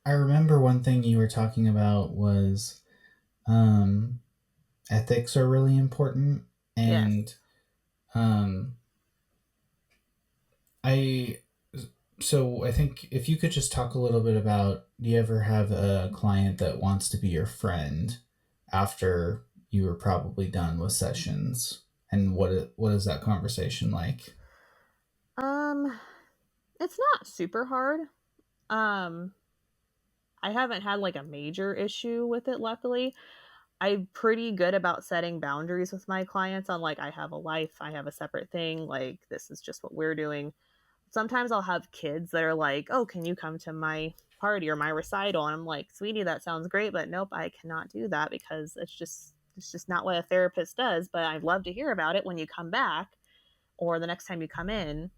I remember one thing you were talking about was um, ethics are really important, Yes. and um, I so I think if you could just talk a little bit about, do you ever have a client that wants to be your friend after you were probably done with sessions, and what is that conversation like? Um, it's not super hard. Um, I haven't had like a major issue with it, luckily. I'm pretty good about setting boundaries with my clients on like I have a life, I have a separate thing, like this is just what we're doing. Sometimes I'll have kids that are like, "Oh, can you come to my party or my recital?" And I'm like, "Sweetie, that sounds great, but nope, I cannot do that because it's just not what a therapist does, but I'd love to hear about it when you come back or the next time you come in."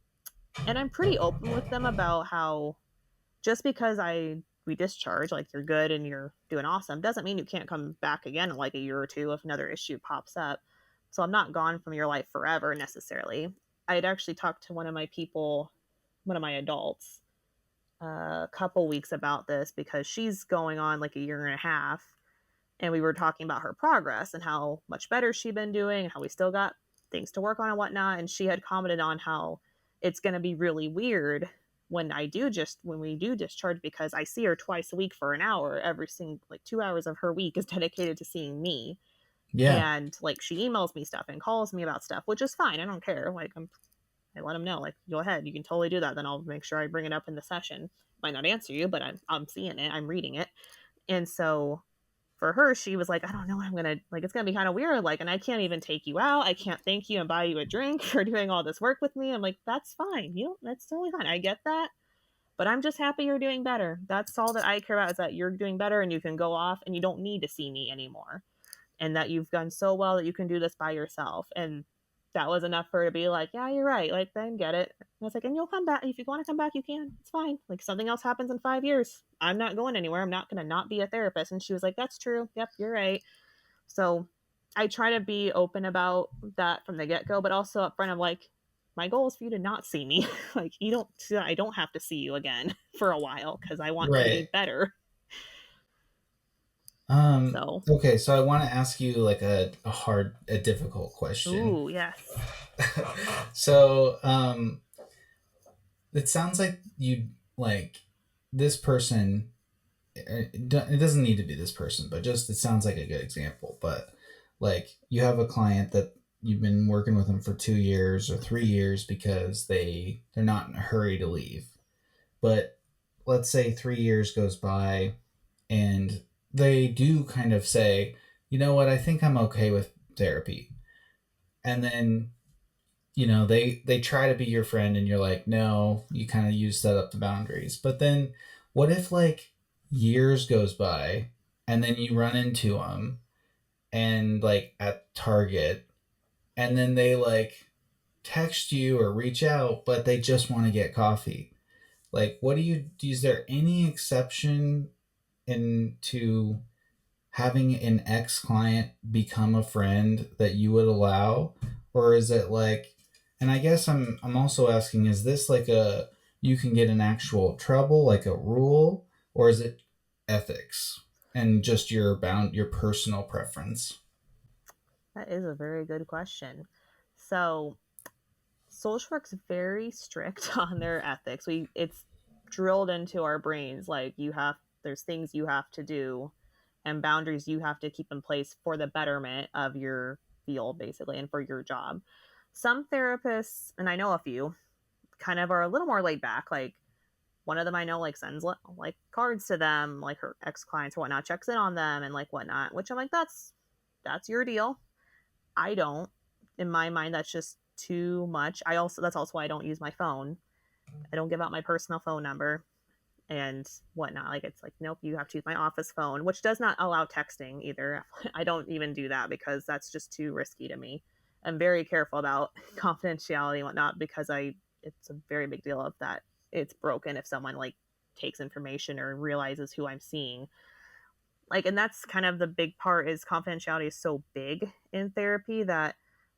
And I'm pretty open with them about how just because I we discharge, like you're good and you're doing awesome, doesn't mean you can't come back again in like a year or two if another issue pops up. So I'm not gone from your life forever necessarily. I had actually talked to one of my people, one of my adults, a couple weeks about this because she's going on like a year and a half. And we were talking about her progress and how much better she'd been doing, how we still got things to work on and whatnot. And she had commented on how it's going to be really weird when we do discharge because I see her twice a week for an hour. Every single like 2 hours of her week is dedicated to seeing me, Yeah, and like she emails me stuff and calls me about stuff, which is fine. I don't care. I let them know like go ahead, you can totally do that. Then I'll make sure I bring it up in the session. Might not answer you, but I'm seeing it, I'm reading it, and so for her, she was like, I don't know what I'm gonna like. It's gonna be kind of weird, like, and I can't even take you out. I can't thank you and buy you a drink for doing all this work with me. I'm like, that's fine. That's totally fine. I get that, but I'm just happy you're doing better. That's all that I care about is that you're doing better and you can go off and you don't need to see me anymore, and that you've done so well that you can do this by yourself. And that was enough for her to be like, yeah, you're right. Like, then get it. And I was like, and you'll come back. If you want to come back, you can. It's fine. Like, something else happens in 5 years. I'm not going anywhere. I'm not going to not be a therapist. And she was like, that's true. Yep, you're right. So I try to be open about that from the get go, but also upfront of like, my goal is for you to not see me. Like, I don't have to see you again for a while because I want you to be right. better. So, Okay, so I want to ask you like a difficult question. ooh, yes. So, it sounds like you like this person. It doesn't need to be this person, but just it sounds like a good example. But like you have a client that you've been working with them for 2 years or 3 years because they're not in a hurry to leave. But let's say 3 years goes by and they do kind of say, you know what, I think I'm okay with therapy. And then, they try to be your friend and you're like, no, you kind of set up the boundaries. But then what if like years goes by and then you run into them and like at Target, and then they like text you or reach out, but they just want to get coffee. Like, what is there any exception into having an ex client become a friend that you would allow, or is it like? And I guess I'm also asking: is this like a you can get in actual trouble, like a rule, or is it ethics and just your personal preference? That is a very good question. So, social work's very strict on their ethics. It's drilled into our brains like there's things you have to do and boundaries you have to keep in place for the betterment of your field basically and for your job. Some therapists, and I know a few, kind of are a little more laid back. Like one of them I know like sends like cards to them, like her ex clients or whatnot, checks in on them and like whatnot, which I'm like, that's your deal. I don't. In my mind, that's just too much. That's also why I don't use my phone. I don't give out my personal phone number and whatnot. Like it's like, nope, you have to use my office phone, which does not allow texting either. I don't even do that because that's just too risky to me. I'm very careful about confidentiality and whatnot because I it's a very big deal of that it's broken if someone like takes information or realizes who I'm seeing. Like, and that's kind of the big part is confidentiality is so big in therapy that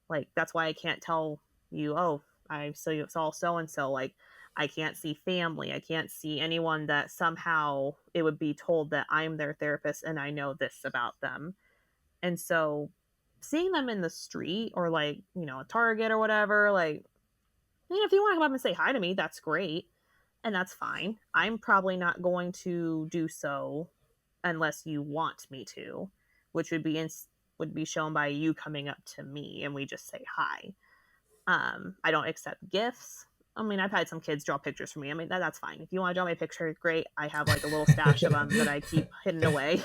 like that's why I can't tell you, oh, I so you saw so and so. Like I can't see family. I can't see anyone that somehow it would be told that I'm their therapist and I know this about them. And so seeing them in the street or like, a Target or whatever, like, if you want to come up and say hi to me, that's great. And that's fine. I'm probably not going to do so unless you want me to, which would be shown by you coming up to me and we just say hi. I don't accept gifts. I mean, I've had some kids draw pictures for me. I mean, that's fine. If you want to draw me a picture, great. I have like a little stash of them that I keep hidden away.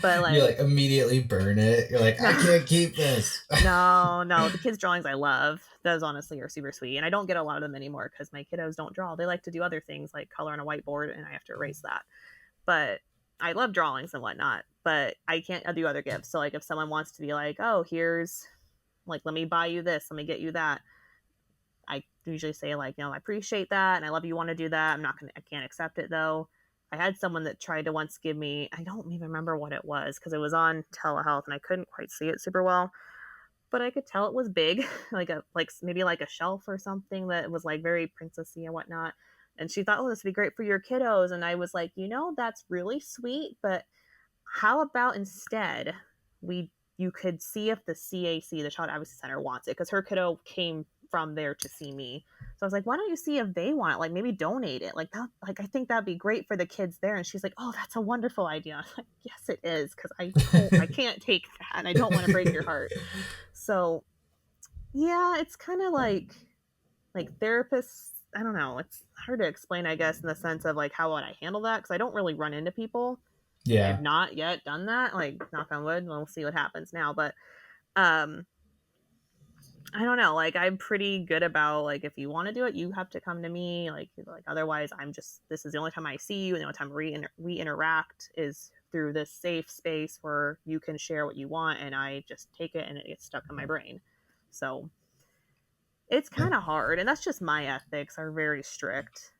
But You like, like immediately burn it. You're like, no, I can't keep this. no, the kids' drawings I love. Those honestly are super sweet. And I don't get a lot of them anymore because my kiddos don't draw. They like to do other things like color on a whiteboard and I have to erase that. But I love drawings and whatnot, but I can't do other gifts. So like if someone wants to be like, oh, here's like, let me buy you this, let me get you that. I usually say like, I appreciate that and I love you want to do that. I can't accept it though. I had someone that tried to once give me, I don't even remember what it was because it was on telehealth and I couldn't quite see it super well, but I could tell it was big, like maybe like a shelf or something that was like very princessy and whatnot. And she thought, oh, this would be great for your kiddos. And I was like, that's really sweet, but how about instead you could see if the CAC, the Child Advocacy Center, wants it because her kiddo came from there to see me. So I was like, why don't you see if they want it? Like maybe donate it. Like that, like I think that'd be great for the kids there. And she's like, oh, that's a wonderful idea. I was like, yes, it is, because I can't take that and I don't want to break your heart. So yeah, it's kind of like therapists. I don't know. It's hard to explain, I guess, in the sense of like how would I handle that because I don't really run into people. I've Yeah. not yet done that. Like knock on wood. We'll see what happens now, but um, I don't know. Like I'm pretty good about like if you want to do it, you have to come to me. Like otherwise, this is the only time I see you, and the only time we interact is through this safe space where you can share what you want, and I just take it and it gets stuck in my brain. So it's kind of hard, and that's just my ethics are very strict.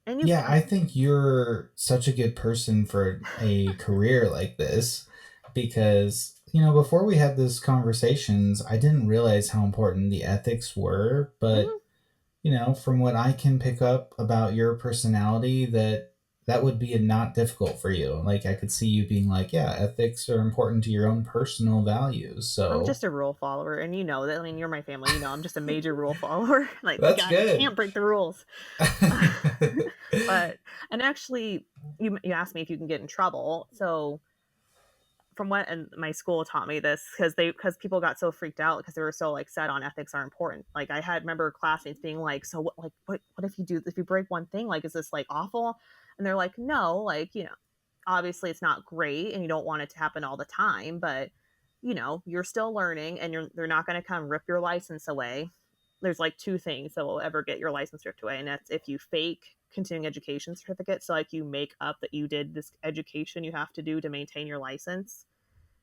And you Yeah, can, I think you're such a good person for a career like this because, before we had these conversations, I didn't realize how important the ethics were. But, mm, from what I can pick up about your personality, that would be not difficult for you. Like, I could see you being like, yeah, ethics are important to your own personal values. I'm So just a rule follower, and you know that. I mean, you're my family. I'm just a major rule follower. Like that's good. can't break the rules. But and actually, you asked me if you can get in trouble. So from what and my school taught me this because people got so freaked out because they were so like set on ethics are important. Like I had remember classmates being like, so what if you break one thing? Like is this like awful? And they're like, no, like obviously it's not great and you don't want it to happen all the time, but you're still learning and they're not going to come rip your license away. There's like two things that will ever get your license ripped away, and that's if you fake continuing education certificate. So like you make up that you did this education you have to do to maintain your license.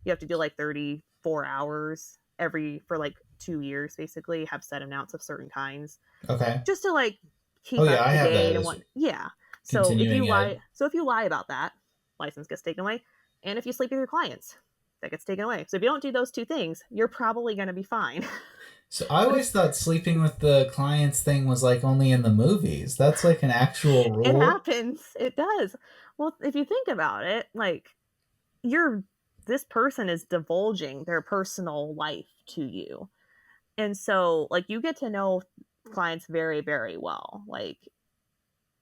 You have to do like 34 hours for like 2 years, basically have set amounts of certain kinds Okay. just to like Oh, keep yeah, up I to have that date and as what. Yeah. So if you continuing ed. lie, about that, license gets taken away. And if you sleep with your clients, that gets taken away. So if you don't do those two things, you're probably going to be fine. So I But always thought sleeping with the clients thing was like only in the movies. That's like an actual it rule. happens. It does. Well, if you think about it, like you're this person is divulging their personal life to you. And so like you get to know clients very, very well. Like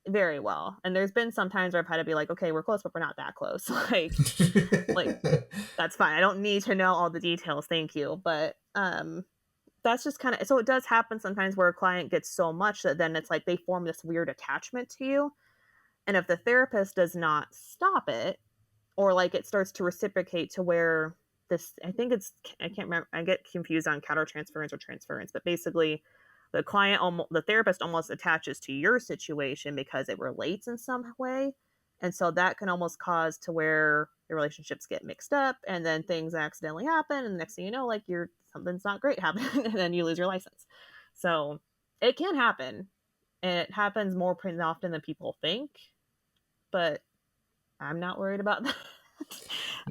very well. And there's been some times where I've had to be like, okay, we're close, but we're not that close. Like that's fine. I don't need to know all the details. Thank you. But that's just kind of so it does happen sometimes where a client gets so much that then it's like they form this weird attachment to you. And if the therapist does not stop it, or like it starts to reciprocate to where I can't remember, I get confused on countertransference or transference, but basically the therapist almost attaches to your situation because it relates in some way. And so that can almost cause to where the relationships get mixed up and then things accidentally happen. And the next thing you know, like something's not great happening and then you lose your license. So it can happen, and it happens more often than people think, but I'm not worried about that.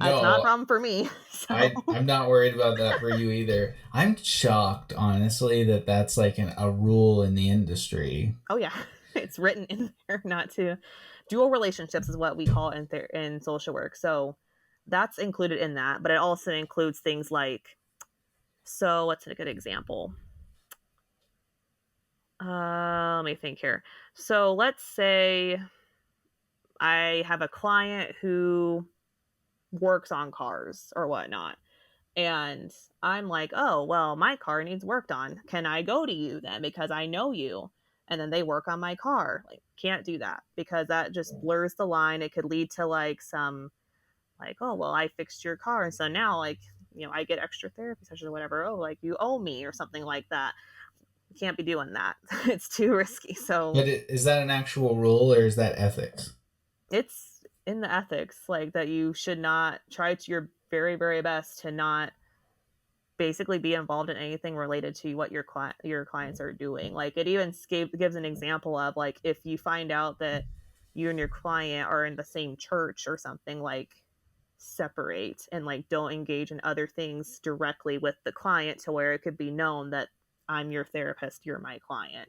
It's not a No, problem for me. So, I'm not worried about that for you either. I'm shocked, honestly, that that's like a rule in the industry. oh yeah, It's written in there not to. Dual relationships is what we call it in social work. So that's included in that, but it also includes things like, so what's a good example? Let me think here. So let's say I have a client who works on cars or whatnot. And I'm like, oh, well, my car needs worked on. Can I go to you then? Because I know you. And then they work on my car. Like, can't do that because that just blurs the line. It could lead to like some, like, oh, well, I fixed your car. And so now, like, I get extra therapy sessions or whatever. Oh, like you owe me or something like that. You can't be doing that. It's too risky. So But is that an actual rule or is that ethics? it's in the ethics, like that you should not try to your very, very best to not basically be involved in anything related to what your clients are doing. Like it even gives an example of like if you find out that you and your client are in the same church or something, like separate and like don't engage in other things directly with the client to where it could be known that I'm your therapist, you're my client.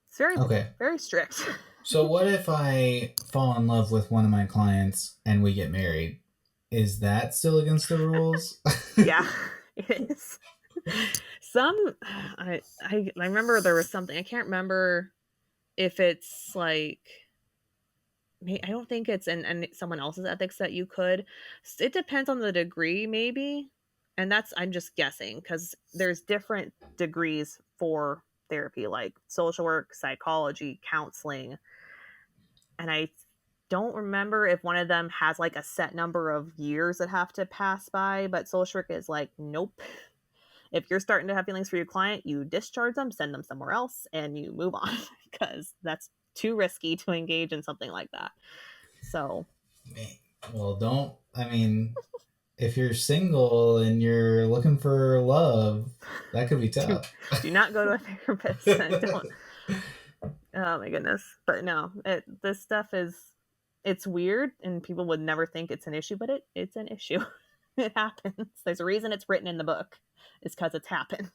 It's very, Okay. very strict. So what if I fall in love with one of my clients and we get married? Is that still against the rules? Yeah, it is. Some I remember there was something, I can't remember if it's like, I don't think it's in someone else's ethics that you could. It depends on the degree, maybe, and that's, I'm just guessing because there's different degrees for therapy, like social work, psychology, counseling, and I don't remember if one of them has like a set number of years that have to pass by, but social work is like, nope. If you're starting to have feelings for your client, you discharge them, send them somewhere else, and you move on because that's too risky to engage in something like that. So, Well, don't. I mean, if you're single and you're looking for love, that could be do tough. do not go to a therapist and don't. Oh my goodness. But no, this stuff is, it's weird and people would never think it's an issue, but it's an issue. It happens. There's a reason it's written in the book. It's because it's happened.